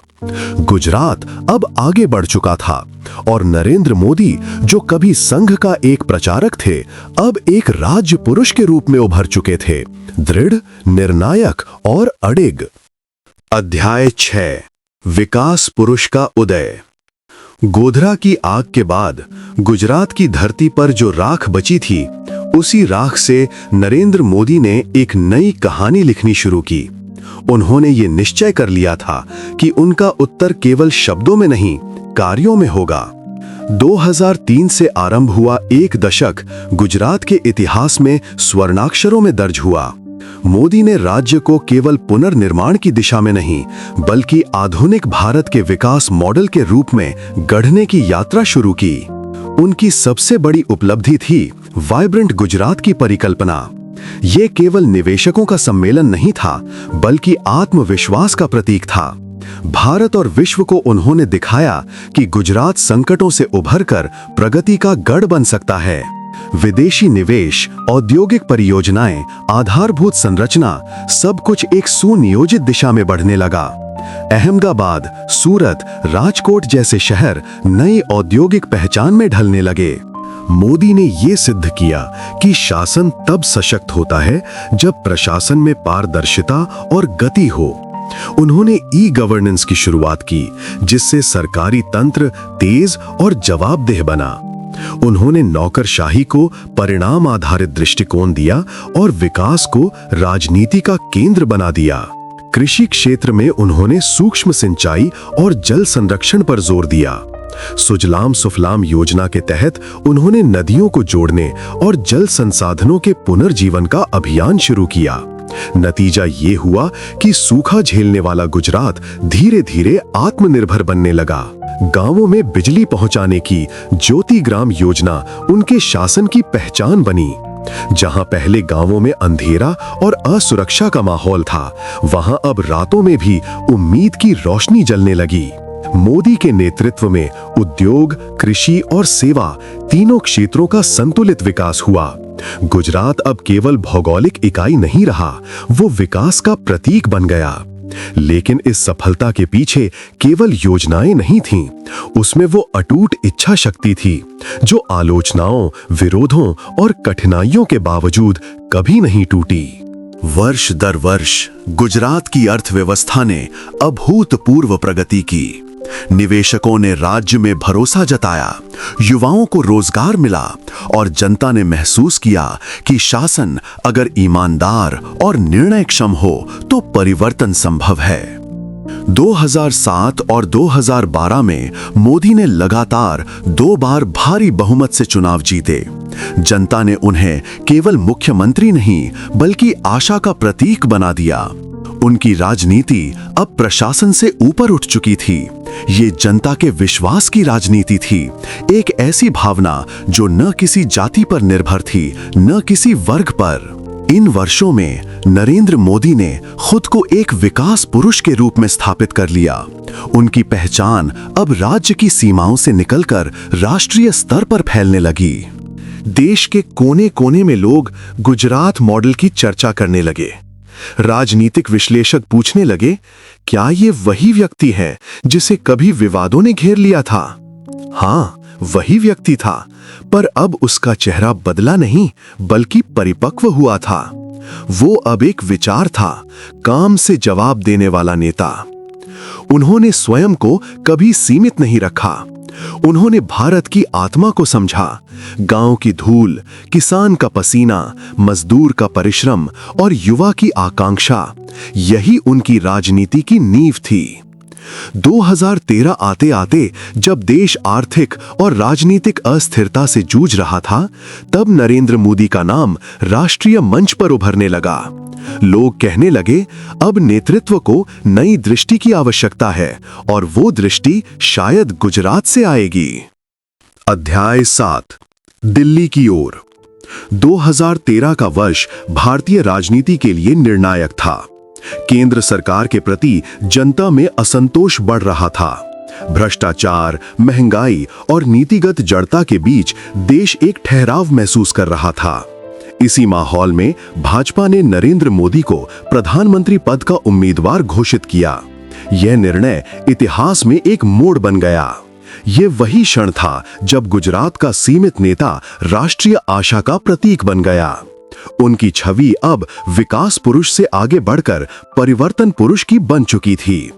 गुजरात अब आगे बढ़ चुका था और नरेंद्र मोदी, जो कभी संघ का एक प्रचारक थे, अब एक राज्य पुरुष के रूप में उभर चुके थे, दृढ़, निर्णायक और अडिग। अध्याय 6, विकास पुरुष का उदय। गोधरा की आग के बाद गुजरात की धरती पर जो राख बची थी, उसी राख से नरेंद्र मोदी ने एक नई कहानी लिखनी शुरू की। उन्होंने ये निश्चय कर लिया था कि उनका उत्तर केवल शब्दों में नहीं, कार्यों में होगा। 2003 से आरंभ हुआ एक दशक गुजरात के इतिहास में स्वर्णाक्षरों में दर्ज हुआ। मोदी ने राज्य को केवल पुनर्निर्माण की दिशा में नहीं, बल्कि आधुनिक भारत के विकास मॉडल के रूप में गढ़ने की यात्रा शुरू की। उनकी सबसे बड़ी उपलब्धि थी वाइब्रेंट गुजरात की परिकल्पना। ये केवल निवेशकों का सम्मेलन नहीं था, बल्कि आत्मविश्वास का प्रतीक था। भारत और विश्व को उन्होंने दिखाया कि गुजरात संकटों से उभरकर प्रगति का गढ़ बन सकता है। विदेशी निवेश, औद्योगिक परियोजनाएं, आधारभूत संरचना, सब कुछ एक सुनियोजित दिशा में बढ़ने लगा। अहमदाबाद, सूरत, राजकोट जैसे शहर नई औद्योगिक पहचान में ढलने लगे। मोदी ने ये सिद्ध किया कि शासन तब सशक्त होता है जब प्रशासन में पारदर्शिता और गति हो। उन्होंने ई गवर्नेंस की शुरुआत की, जिससे सरकारी तंत्र तेज और जवाबदेह बना। उन्होंने नौकरशाही को परिणाम आधारित दृष्टिकोण दिया और विकास को राजनीति का केंद्र बना दिया। कृषि क्षेत्र में उन्होंने सूक्ष्म सिंचाई और जल संरक्षण पर जोर दिया। सुजलाम सुफलाम योजना के तहत उन्होंने नदियों को जोड़ने और जल संसाधनों के पुनर्जीवन का अभियान शुरू किया। नतीजा ये हुआ कि सूखा झेलने वाला गुजरात धीरे धीरे आत्मनिर्भर बनने लगा। गांवों में बिजली पहुंचाने की ज्योति ग्राम योजना उनके शासन की पहचान बनी। जहां पहले गांवों में अंधेरा और असुरक्षा का माहौल था, वहां अब रातों में भी उम्मीद की रोशनी जलने लगी। मोदी के नेतृत्व में उद्योग, कृषि और सेवा तीनों क्षेत्रों का संतुलित विकास हुआ। गुजरात अब केवल भौगोलिक इकाई नहीं रहा, वो विकास का प्रतीक बन गया। लेकिन इस सफलता के पीछे केवल योजनाएं नहीं थीं, उसमें वो अटूट इच्छा शक्ति थी, जो आलोचनाओं, विरोधों और कठिनाइयों के बावजूद कभी नहीं टूटी। वर्ष दर वर्ष गुजरात की अर्थव्यवस्था ने अभूतपूर्व प्रगति की। निवेशकों ने राज्य में भरोसा जताया, युवाओं को रोजगार मिला और जनता ने महसूस किया कि शासन अगर ईमानदार और निर्णयक्षम हो तो परिवर्तन संभव है। 2007 और 2012 में मोदी ने लगातार 2 बार भारी बहुमत से चुनाव जीते। जनता ने उन्हें केवल मुख्यमंत्री नहीं, बल्कि आशा का प्रतीक बना दिया। उनकी राजनीति अब प्रशासन से ऊपर उठ चुकी थी। ये जनता के विश्वास की राजनीति थी, एक ऐसी भावना जो न किसी जाति पर निर्भर थी, न किसी वर्ग पर। इन वर्षों में नरेंद्र मोदी ने खुद को एक विकास पुरुष के रूप में स्थापित कर लिया। उनकी पहचान अब राज्य की सीमाओं से निकलकर राष्ट्रीय स्तर पर फैलने लगी। देश के कोने कोने में लोग गुजरात मॉडल की चर्चा करने लगे। राजनीतिक विश्लेषक पूछने लगे, क्या ये वही व्यक्ति है जिसे कभी विवादों ने घेर लिया था? हाँ, वही व्यक्ति था, पर अब उसका चेहरा बदला नहीं बल्कि परिपक्व हुआ था। वो अब एक विचार था, काम से जवाब देने वाला नेता। उन्होंने स्वयं को कभी सीमित नहीं रखा। उन्होंने भारत की आत्मा को समझा। गांव की धूल, किसान का पसीना, मजदूर का परिश्रम और युवा की आकांक्षा, यही उनकी राजनीति की नींव थी। 2013 आते आते जब देश आर्थिक और राजनीतिक अस्थिरता से जूझ रहा था, तब नरेंद्र मोदी का नाम राष्ट्रीय मंच पर उभरने लगा। लोग कहने लगे, अब नेतृत्व को नई दृष्टि की आवश्यकता है और वो दृष्टि शायद गुजरात से आएगी। अध्याय 7, दिल्ली की ओर। 2013 का वर्ष भारतीय राजनीति के लिए निर्णायक था। केंद्र सरकार के प्रति जनता में असंतोष बढ़ रहा था। भ्रष्टाचार, महंगाई और नीतिगत जड़ता के बीच देश एक ठहराव महसूस कर रहा था। इसी माहौल में भाजपा ने नरेंद्र मोदी को प्रधानमंत्री पद का उम्मीदवार घोषित किया। यह निर्णय इतिहास में एक मोड़ बन गया। ये वही क्षण था जब गुजरात का सीमित नेता राष्ट्रीय आशा का प्रतीक बन गया। उनकी छवि अब विकास पुरुष से आगे बढ़कर परिवर्तन पुरुष की बन चुकी थी।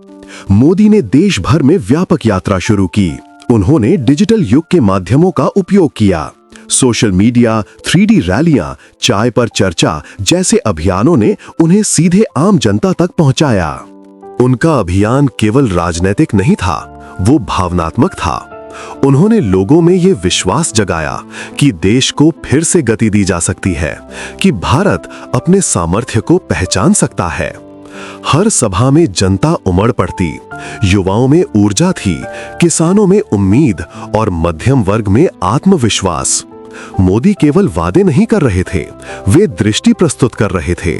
मोदी ने देश भर में व्यापक यात्रा शुरू की। उन्होंने डिजिटल युग के माध्यमों का उपयोग किया। सोशल मीडिया, 3D रैलियां, चाय पर चर्चा जैसे अभियानों ने उन्हें सीधे आम जनता तक पहुंचाया। उनका अभियान केवल राजनीतिक नहीं था, वो भावनात्मक था। उन्होंने लोगों में ये विश्वास जगाया कि देश को फिर से गति दी जा सकती है, कि भारत अपने सामर्थ्य को पहचान सकता है। हर सभा में जनता उमड़ पड़ती। युवाओं में ऊर्जा थी, किसानों में उम्मीद और मध्यम वर्ग में आत्मविश्वास। मोदी केवल वादे नहीं कर रहे थे, वे दृष्टि प्रस्तुत कर रहे थे।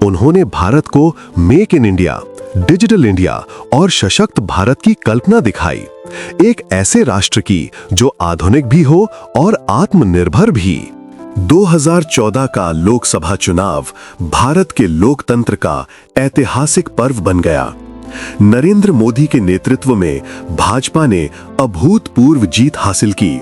उन्होंने भारत को make in India, digital India और सशक्त भारत की कल्पना दिखाई। एक ऐसे राष्ट्र की जो आधुनिक भी हो और आत्मनिर्भर भी। 2014 का लोकसभा चुनाव भारत के लोकतंत्र का ऐतिहासिक पर्व बन गया। नरेंद्र मोदी के नेतृत्व में भाजपा ने अभूतपूर्व जीत हासिल की।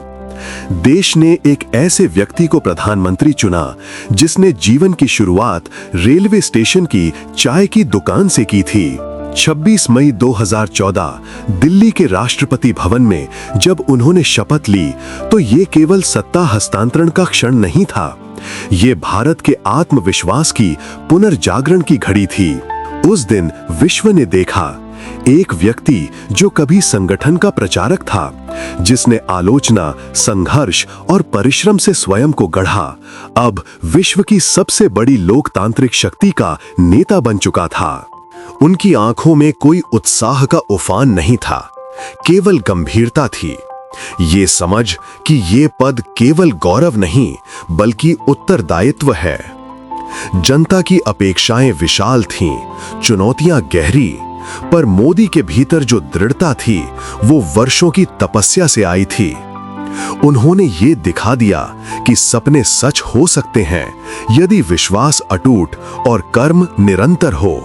देश ने एक ऐसे व्यक्ति को प्रधानमंत्री चुना जिसने जीवन की शुरुआत रेलवे स्टेशन की चाय की दुकान से की थी। 26 मई 2014 दिल्ली के राष्ट्रपति भवन में जब उन्होंने शपथ ली, तो ये केवल सत्ता हस्तांतरण का क्षण नहीं था, ये भारत के आत्मविश्वास की पुनर्जागरण की घड़ी थी। उस दिन विश्व ने देखा एक व्यक्ति जो कभी संगठन का प्रचारक था, जिसने आलोचना, संघर्ष और परिश्रम से स्वयं को गढ़ा, अब विश्व की सबसे बड़ी लोकतांत्रिक शक्ति का नेता बन चुका था। उनकी आंखों में कोई उत्साह का उफान नहीं था, केवल गंभीरता थी। ये समझ कि ये पद केवल गौरव नहीं बल्कि उत्तरदायित्व है। जनता की अपेक्षाएं विशाल थीं, चुनौतियां गहरी, पर मोदी के भीतर जो दृढ़ता थी वो वर्षों की तपस्या से आई थी। उन्होंने ये दिखा दिया कि सपने सच हो सकते हैं यदि विश्वास अटूट और कर्म निरंतर हो।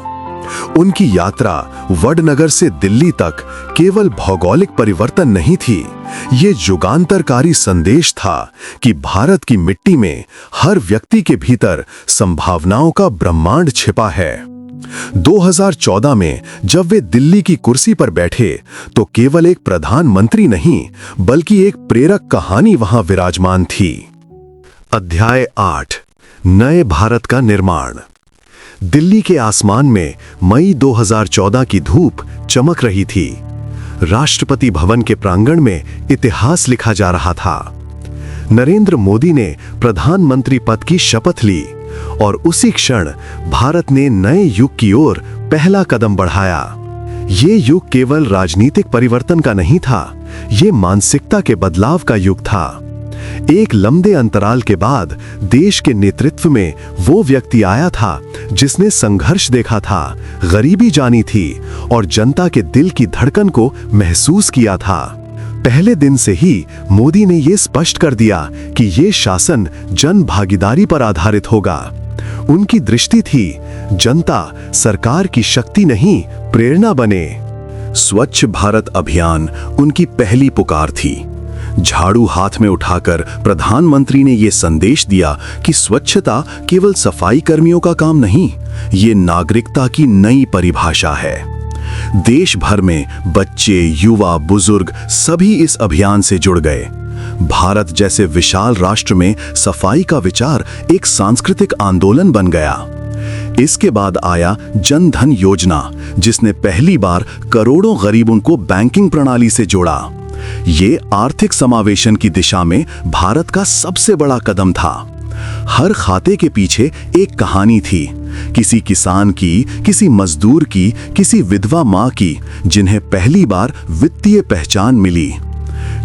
उनकी यात्रा वडनगर से दिल्ली तक केवल भौगोलिक परिवर्तन नहीं थी, ये युगांतरकारी संदेश था कि भारत की मिट्टी में हर व्यक्ति के भीतर संभावनाओं का ब्रह्मांड छिपा है। 2014 में जब वे दिल्ली की कुर्सी पर बैठे तो केवल एक प्रधानमंत्री नहीं बल्कि एक प्रेरक कहानी वहां विराजमान थी। अध्याय 8, नए भारत का निर्माण। दिल्ली के आसमान में मई 2014 की धूप चमक रही थी। राष्ट्रपति भवन के प्रांगण में इतिहास लिखा जा रहा था। नरेंद्र मोदी ने प्रधानमंत्री पद की शपथ ली और उसी क्षण भारत ने नए युग की ओर पहला कदम बढ़ाया। ये युग केवल राजनीतिक परिवर्तन का नहीं था, ये मानसिकता के बदलाव का युग था। एक लंबे अंतराल के बाद देश के नेतृत्व में वो व्यक्ति आया था जिसने संघर्ष देखा था, गरीबी जानी थी और जनता के दिल की धड़कन को महसूस किया था। पहले दिन से ही मोदी ने ये स्पष्ट कर दिया कि ये शासन जन भागीदारी पर आधारित होगा। उनकी दृष्टि थी जनता सरकार की शक्ति नहीं, प्रेरणा बने। स्वच्छ भारत अभियान उनकी पहली पुकार थी। झाड़ू हाथ में उठाकर प्रधानमंत्री ने ये संदेश दिया कि स्वच्छता केवल सफाई कर्मियों का काम नहीं, ये नागरिकता की नई परिभाषा है। देश भर में बच्चे, युवा, बुजुर्ग सभी इस अभियान से जुड़ गए। भारत जैसे विशाल राष्ट्र में सफाई का विचार एक सांस्कृतिक आंदोलन बन गया। इसके बाद आया जन धन योजना, जिसने पहली बार करोड़ों गरीबों को बैंकिंग प्रणाली से जोड़ा। ये आर्थिक समावेशन की दिशा में भारत का सबसे बड़ा कदम था। हर खाते के पीछे एक कहानी थी, किसी किसान की, किसी मजदूर की, किसी विधवा माँ की, जिन्हें पहली बार वित्तीय पहचान मिली।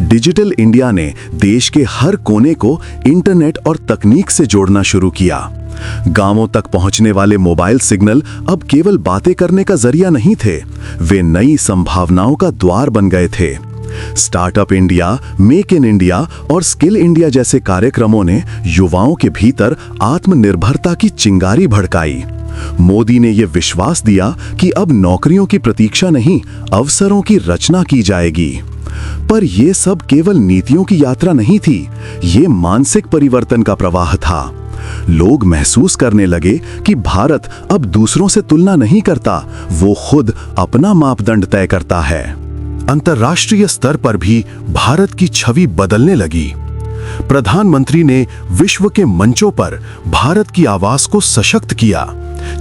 डिजिटल इंडिया ने देश के हर कोने को इंटरनेट और तकनीक से जोड़ना शुरू किया। गांवों तक पहुंचने वाले मोबाइल सिग्नल अब केवल बातें करने का जरिया नहीं थे, वे नई संभावनाओं का द्वार बन गए थे। Startup India, make in India और स्किल इंडिया जैसे कार्यक्रमों ने युवाओं के भीतर आत्मनिर्भरता की चिंगारी भड़काई। मोदी ने यह विश्वास दिया कि अब नौकरियों की प्रतीक्षा नहीं, अवसरों की रचना की जाएगी। पर यह सब केवल नीतियों की यात्रा नहीं थी, ये मानसिक परिवर्तन का प्रवाह था। लोग महसूस करने लगे कि भारत अब दूसरों से तुलना नहीं करता, वो खुद अपना मापदंड तय करता है। अंतर्राष्ट्रीय स्तर पर भी भारत की छवि बदलने लगी। प्रधानमंत्री ने विश्व के मंचों पर भारत की आवाज को सशक्त किया।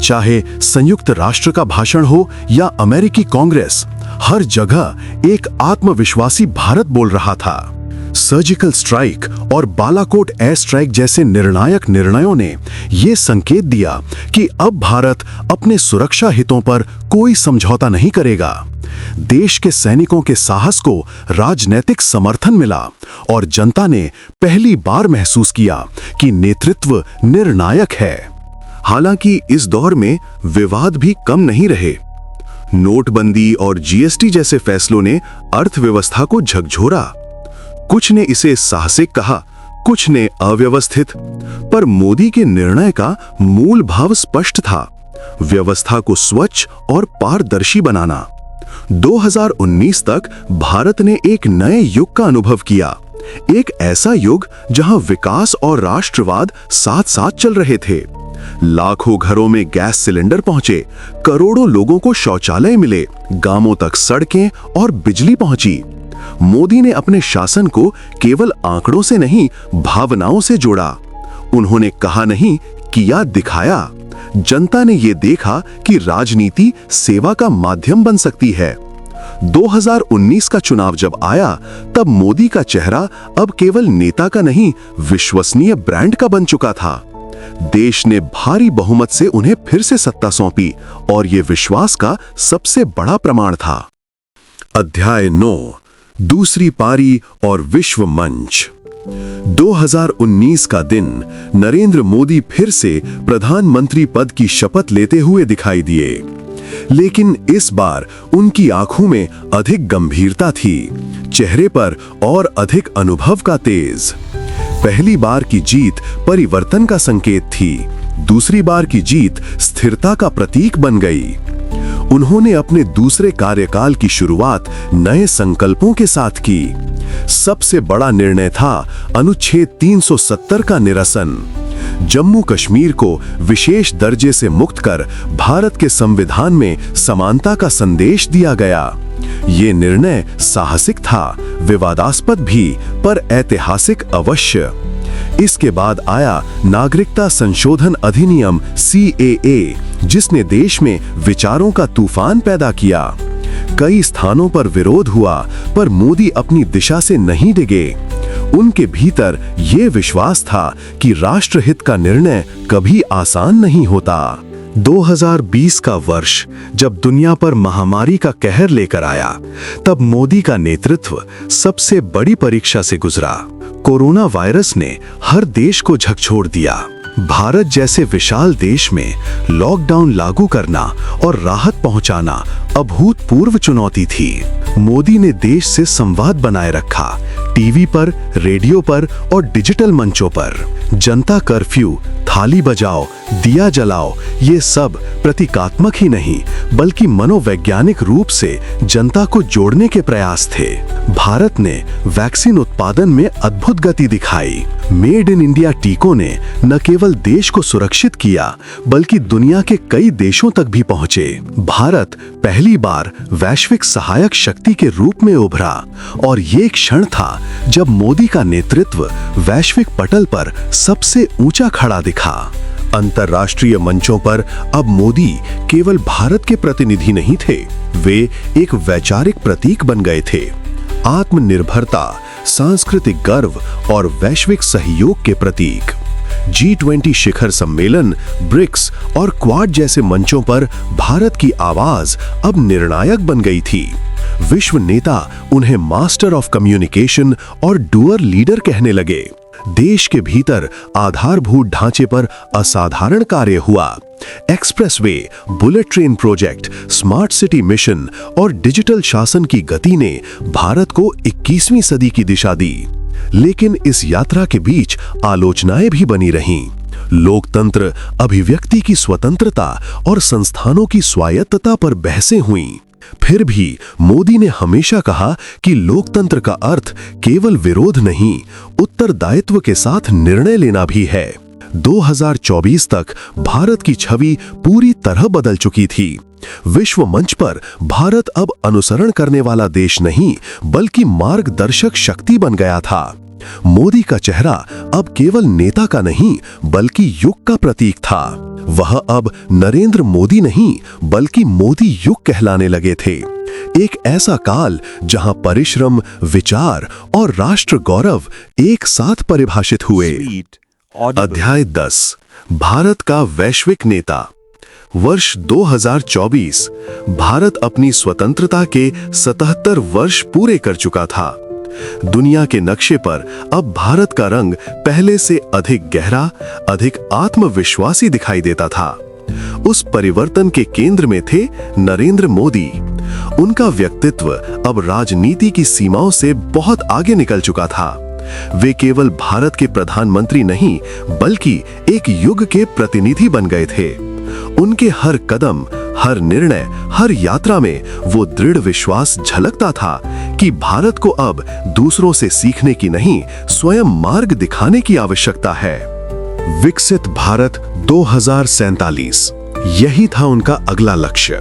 चाहे संयुक्त राष्ट्र का भाषण हो या अमेरिकी कांग्रेस, हर जगह एक आत्मविश्वासी भारत बोल रहा था। सर्जिकल स्ट्राइक और बालाकोट एयर स्ट्राइक जैसे निर्णायक निर्णयों ने यह संकेत दिया कि अब भारत अपने सुरक्षा हितों पर कोई समझौता नहीं करेगा। देश के सैनिकों के साहस को राजनीतिक समर्थन मिला और जनता ने पहली बार महसूस किया कि नेतृत्व निर्णायक है। हालांकि इस दौर में विवाद भी कम नहीं रहे। नोटबंदी और जीएसटी जैसे फैसलों ने अर्थव्यवस्था को झकझोरा। कुछ ने इसे साहसिक कहा, कुछ ने अव्यवस्थित, पर मोदी के निर्णय का मूल भाव स्पष्ट था, व्यवस्था को स्वच्छ और पारदर्शी बनाना। 2019 तक भारत ने एक नए युग का अनुभव किया, एक ऐसा युग जहां विकास और राष्ट्रवाद साथ साथ चल रहे थे। लाखों घरों में गैस सिलेंडर पहुंचे, करोड़ों लोगों को शौचालय मिले, गांवों तक सड़कें और बिजली पहुंची। मोदी ने अपने शासन को केवल आंकड़ों से नहीं, भावनाओं से जोड़ा। उन्होंने कहा नहीं, किया दिखाया। जनता ने यह देखा कि राजनीति सेवा का माध्यम बन सकती है। 2019 का चुनाव जब आया, तब मोदी का चेहरा अब केवल नेता का नहीं, विश्वसनीय ब्रांड का बन चुका था। देश ने भारी बहुमत से उन्हें फिर से सत्ता सौंपी और यह विश्वास का सबसे बड़ा प्रमाण था। अध्याय 9, दूसरी पारी और विश्व मंच। 2019 का दिन नरेंद्र मोदी फिर से प्रधानमंत्री पद की शपथ लेते हुए दिखाई दिए, लेकिन इस बार उनकी आंखों में अधिक गंभीरता थी, चेहरे पर और अधिक अनुभव का तेज। पहली बार की जीत परिवर्तन का संकेत थी, दूसरी बार की जीत स्थिरता का प्रतीक बन गई। उन्होंने अपने दूसरे कार्यकाल की शुरुआत नए संकल्पों के साथ की। सबसे बड़ा निर्णय था अनुच्छेद 370 का निरसन। जम्मू कश्मीर को विशेष दर्जे से मुक्त कर भारत के संविधान में समानता का संदेश दिया गया। ये निर्णय साहसिक था, विवादास्पद भी, पर ऐतिहासिक अवश्य। इसके बाद आया नागरिकता संशोधन अधिनियम CAA, जिसने देश में विचारों का तूफान पैदा किया। कई स्थानों पर विरोध हुआ, पर मोदी अपनी दिशा से नहीं डिगे। उनके भीतर ये विश्वास था कि राष्ट्रहित का निर्णय कभी आसान नहीं होता। 2020 का वर्ष जब दुनिया पर महामारी का कहर लेकर आया, तब मोदी का नेतृत्व सबसे बड़ी परीक्षा से गुजरा। कोरोना वायरस ने हर देश को झकझोर दिया। भारत जैसे विशाल देश में लॉकडाउन लागू करना और राहत पहुंचाना अभूतपूर्व चुनौती थी। मोदी ने देश से संवाद बनाए रखा, टीवी पर, रेडियो पर और डिजिटल मंचों पर। जनता कर्फ्यू, थाली बजाओ, दिया जलाओ, ये सब प्रतीकात्मक ही नहीं बल्कि मनोवैज्ञानिक रूप से जनता को जोड़ने के प्रयास थे। भारत ने वैक्सीन उत्पादन में अद्भुत गति दिखाई। मेड इन इंडिया टीकों ने न केवल देश को सुरक्षित किया बल्कि दुनिया के कई देशों तक भी पहुंचे। भारत पहली बार वैश्विक सहायक शक्ति के रूप में उभरा और ये क्षण था जब मोदी का नेतृत्व वैश्विक पटल पर सबसे ऊंचा खड़ा दिखा। अंतर्राष्ट्रीय मंचों पर अब मोदी केवल भारत के प्रतिनिधि नहीं थे, वे एक वैचारिक प्रतीक बन गए थे। आत्मनिर्भरता, सांस्कृतिक गर्व और वैश्विक सहयोग के प्रतीक। G20 शिखर सम्मेलन, ब्रिक्स और क्वाड जैसे मंचों पर भारत की आवाज अब निर्णायक बन गई थी। विश्व नेता उन्हें मास्टर ऑफ कम्युनिकेशन और डूअर लीडर कहने लगे। देश के भीतर आधारभूत ढांचे पर असाधारण कार्य हुआ। Expressway, bullet train project, smart city mission और डिजिटल शासन की गति ने भारत को 21वीं सदी की दिशा दी। लेकिन इस यात्रा के बीच आलोचनाएं भी बनी रहीं। लोकतंत्र, अभिव्यक्ति की स्वतंत्रता और संस्थानों की स्वायत्तता पर बहसें हुईं। फिर भी मोदी ने हमेशा कहा कि लोकतंत्र का अर्थ केवल विरोध नहीं, उत्तरदायित्व के साथ निर्णय लेना भी है। 2024 तक भारत की छवि पूरी तरह बदल चुकी थी। विश्व मंच पर भारत अब अनुसरण करने वाला देश नहीं बल्कि मार्गदर्शक शक्ति बन गया था। मोदी का चेहरा अब केवल नेता का नहीं बल्कि युग का प्रतीक था। वह अब नरेंद्र मोदी नहीं बल्कि मोदी युग कहलाने लगे थे। एक ऐसा काल जहां परिश्रम, विचार और राष्ट्र गौरव एक साथ परिभाषित हुए। अध्याय 10, भारत का वैश्विक नेता। वर्ष 2024, भारत अपनी स्वतंत्रता के 77 वर्ष पूरे कर चुका था। दुनिया के नक्शे पर अब भारत का रंग पहले से अधिक गहरा, अधिक आत्मविश्वासी दिखाई देता था। उस परिवर्तन के केंद्र में थे नरेंद्र मोदी। उनका व्यक्तित्व अब राजनीति की सीमाओं से बहुत आगे निकल चुका था। वे केवल भारत के प्रधानमंत्री नहीं बल्कि एक युग के प्रतिनिधि बन गए थे। उनके हर कदम, हर निर्णय, हर यात्रा में वो दृढ़ विश्वास झलकता था कि भारत को अब दूसरों से सीखने की नहीं, स्वयं मार्ग दिखाने की आवश्यकता है। विकसित भारत 2047, यही था उनका अगला लक्ष्य।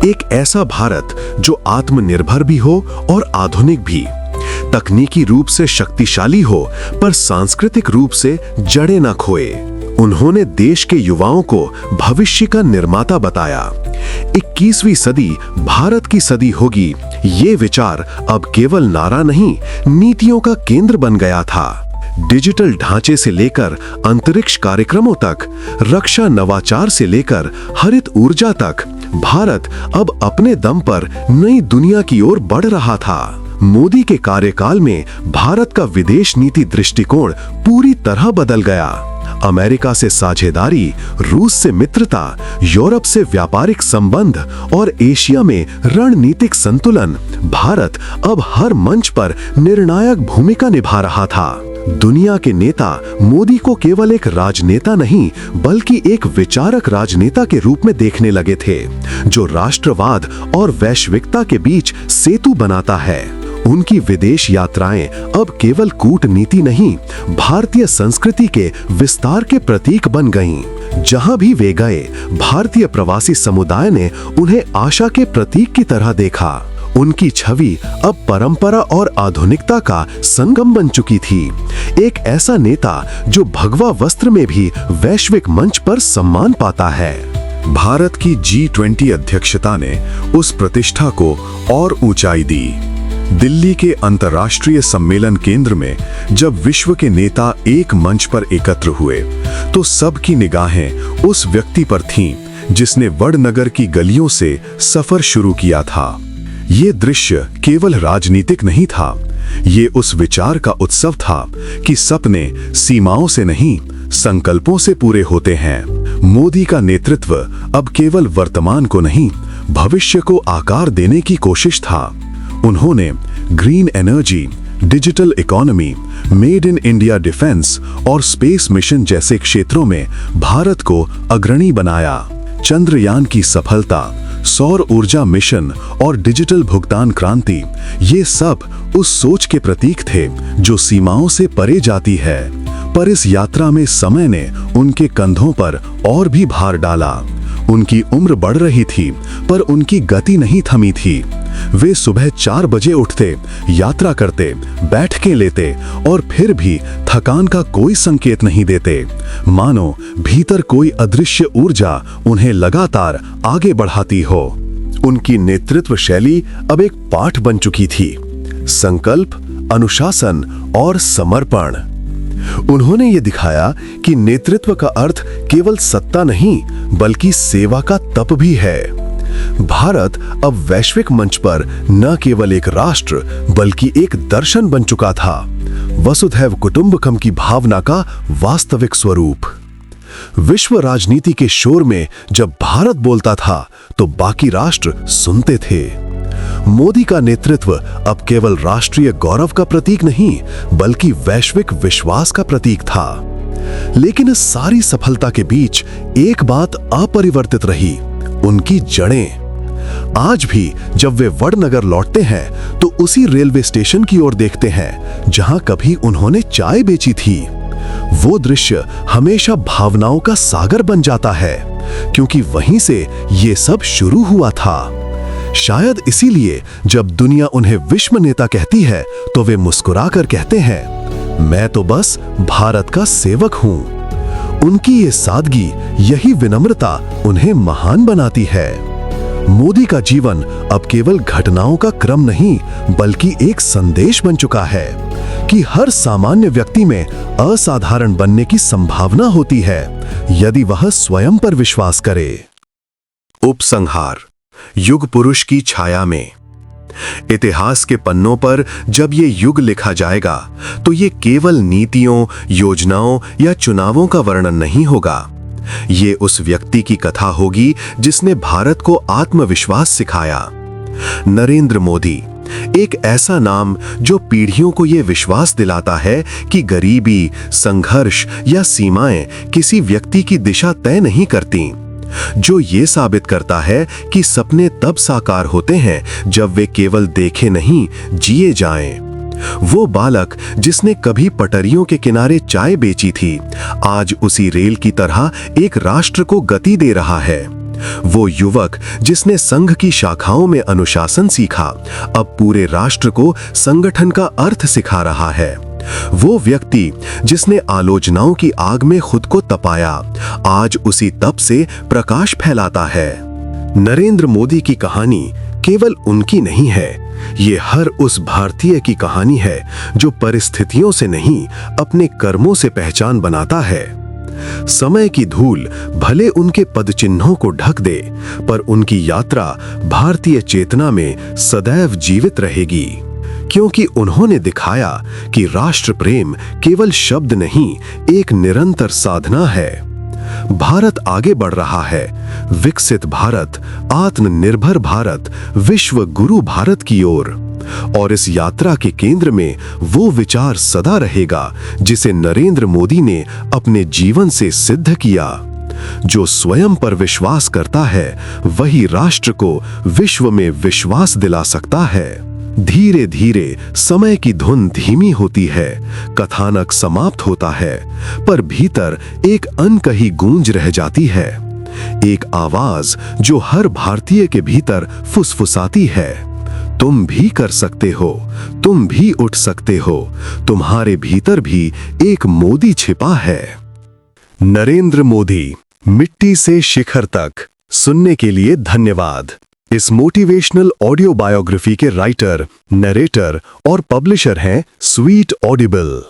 एक ऐसा भारत जो आत्मनिर्भर भी हो और आधुनिक भी, तकनीकी रूप से शक्तिशाली हो पर सांस्कृतिक रूप से जड़ें न खोए। उन्होंने देश के युवाओं को भविष्य का निर्माता बताया। 21वीं सदी भारत की सदी होगी, ये विचार अब केवल नारा नहीं, नीतियों का केंद्र बन गया था। डिजिटल ढांचे से लेकर अंतरिक्ष कार्यक्रमों तक, रक्षा नवाचार से लेकर हरित ऊर्जा तक, भारत अब अपने दम पर नई दुनिया की ओर बढ़ रहा था। मोदी के कार्यकाल में भारत का विदेश नीति दृष्टिकोण पूरी तरह बदल गया। अमेरिका से साझेदारी, रूस से मित्रता, यूरोप से व्यापारिक संबंध और एशिया में रणनीतिक संतुलन, भारत अब हर मंच पर निर्णायक भूमिका निभा रहा था। दुनिया के नेता मोदी को केवल एक राजनेता नहीं बल्कि एक विचारक राजनेता के रूप में देखने लगे थे, जो राष्ट्रवाद और वैश्विकता के बीच सेतु बनाता है। उनकी विदेश यात्राएं अब केवल कूटनीति नहीं, भारतीय संस्कृति के विस्तार के प्रतीक बन गईं। जहां भी वे गए, भारतीय प्रवासी समुदाय ने उन्हें आशा के प्रतीक की तरह देखा। उनकी छवि अब परंपरा और आधुनिकता का संगम बन चुकी थी। एक ऐसा नेता जो भगवा वस्त्र में भी वैश्विक मंच पर सम्मान पाता है। भारत की G20 अध्यक्षता ने उस प्रतिष्ठा को और ऊंचाई दी। दिल्ली के अंतर्राष्ट्रीय सम्मेलन केंद्र में जब विश्व के नेता एक मंच पर एकत्र हुए, तो सबकी निगाहें उस व्यक्ति पर थीं जिसने वडनगर की गलियों से सफर शुरू किया था। ये दृश्य केवल राजनीतिक नहीं था, ये उस विचार का उत्सव था कि सपने सीमाओं से नहीं, संकल्पों से पूरे होते हैं। मोदी का नेतृत्व अब केवल वर्तमान को नहीं, भविष्य को आकार देने की कोशिश था। उन्होंने green energy, digital economy, made in India defence और स्पेस मिशन जैसे क्षेत्रों में भारत को अग्रणी बनाया। चंद्रयान की सफलता, सौर ऊर्जा मिशन और डिजिटल भुगतान क्रांति, ये सब उस सोच के प्रतीक थे जो सीमाओं से परे जाती है। पर इस यात्रा में समय ने उनके कंधों पर और भी भार डाला। उनकी उम्र बढ़ रही थी, पर उनकी गति नहीं थमी थी। वे सुबह 4 बजे उठते, यात्रा करते, बैठकें लेते और फिर भी थकान का कोई संकेत नहीं देते, मानो भीतर कोई अदृश्य ऊर्जा उन्हें लगातार आगे बढ़ाती हो। उनकी नेतृत्व शैली अब एक पाठ बन चुकी थी, संकल्प, अनुशासन और समर्पण। उन्होंने ये दिखाया कि नेतृत्व का अर्थ केवल सत्ता नहीं, बल्कि सेवा का तप भी है। भारत अब वैश्विक मंच पर न केवल एक राष्ट्र, बल्कि एक दर्शन बन चुका था, वसुधैव कुटुंबकम की भावना का वास्तविक स्वरूप। विश्व राजनीति के शोर में जब भारत बोलता था, तो बाकी राष्ट्र सुनते थे। मोदी का नेतृत्व अब केवल राष्ट्रीय गौरव का प्रतीक नहीं, बल्कि वैश्विक विश्वास का प्रतीक था। लेकिन इस सारी सफलता के बीच एक बात अपरिवर्तित रही, उनकी जड़ें। आज भी जब वे वडनगर लौटते हैं, तो उसी रेलवे स्टेशन की ओर देखते हैं जहां कभी उन्होंने चाय बेची थी। वो दृश्य हमेशा भावनाओं का सागर बन जाता है, क्योंकि वहीं से ये सब शुरू हुआ था। शायद इसीलिए जब दुनिया उन्हें विश्व नेता कहती है, तो वे मुस्कुराकर कहते हैं, मैं तो बस भारत का सेवक हूं। उनकी ये सादगी, यही विनम्रता उन्हें महान बनाती है। मोदी का जीवन अब केवल घटनाओं का क्रम नहीं, बल्कि एक संदेश बन चुका है कि हर सामान्य व्यक्ति में असाधारण बनने की संभावना होती है, यदि वह स्वयं पर विश्वास करे। उपसंहार, युग पुरुष की छाया में। इतिहास के पन्नों पर जब ये युग लिखा जाएगा, तो ये केवल नीतियों, योजनाओं या चुनावों का वर्णन नहीं होगा। ये उस व्यक्ति की कथा होगी जिसने भारत को आत्मविश्वास सिखाया। नरेंद्र मोदी, एक ऐसा नाम जो पीढ़ियों को ये विश्वास दिलाता है कि गरीबी, संघर्ष या सीमाएं किसी व्यक्ति की दिशा तय नहीं करती, जो ये साबित करता है कि सपने तब साकार होते हैं जब वे केवल देखे नहीं, जिए जाएं। वो बालक जिसने कभी पटरियों के किनारे चाय बेची थी, आज उसी रेल की तरह एक राष्ट्र को गति दे रहा है। वो युवक जिसने संघ की शाखाओं में अनुशासन सीखा, अब पूरे राष्ट्र को संगठन का अर्थ सिखा रहा है। वो व्यक्ति जिसने आलोचनाओं की आग में खुद को तपाया, आज उसी तप से प्रकाश फैलाता है। नरेंद्र मोदी की कहानी केवल उनकी नहीं है, ये हर उस भारतीय की कहानी है जो परिस्थितियों से नहीं, अपने कर्मों से पहचान बनाता है। समय की धूल भले उनके पदचिन्हों को ढक दे, पर उनकी यात्रा भारतीय चेतना में सदैव जीवित रहेगी, क्योंकि उन्होंने दिखाया कि राष्ट्र प्रेम केवल शब्द नहीं, एक निरंतर साधना है। भारत आगे बढ़ रहा है, विकसित भारत, आत्मनिर्भर भारत, विश्व गुरु भारत की ओर। और इस यात्रा के केंद्र में वो विचार सदा रहेगा जिसे नरेंद्र मोदी ने अपने जीवन से सिद्ध किया। जो स्वयं पर विश्वास करता है, वही राष्ट्र को विश्व में विश्वास दिला सकता है। धीरे धीरे समय की धुन धीमी होती है, कथानक समाप्त होता है, पर भीतर एक अनकही गूंज रह जाती है। एक आवाज जो हर भारतीय के भीतर फुसफुसाती है, तुम भी कर सकते हो, तुम भी उठ सकते हो, तुम्हारे भीतर भी एक मोदी छिपा है। नरेंद्र मोदी, मिट्टी से शिखर तक। सुनने के लिए धन्यवाद। इस मोटिवेशनल ऑडियो बायोग्राफी के राइटर, नरेटर और पब्लिशर हैं स्वीट ऑडिबल।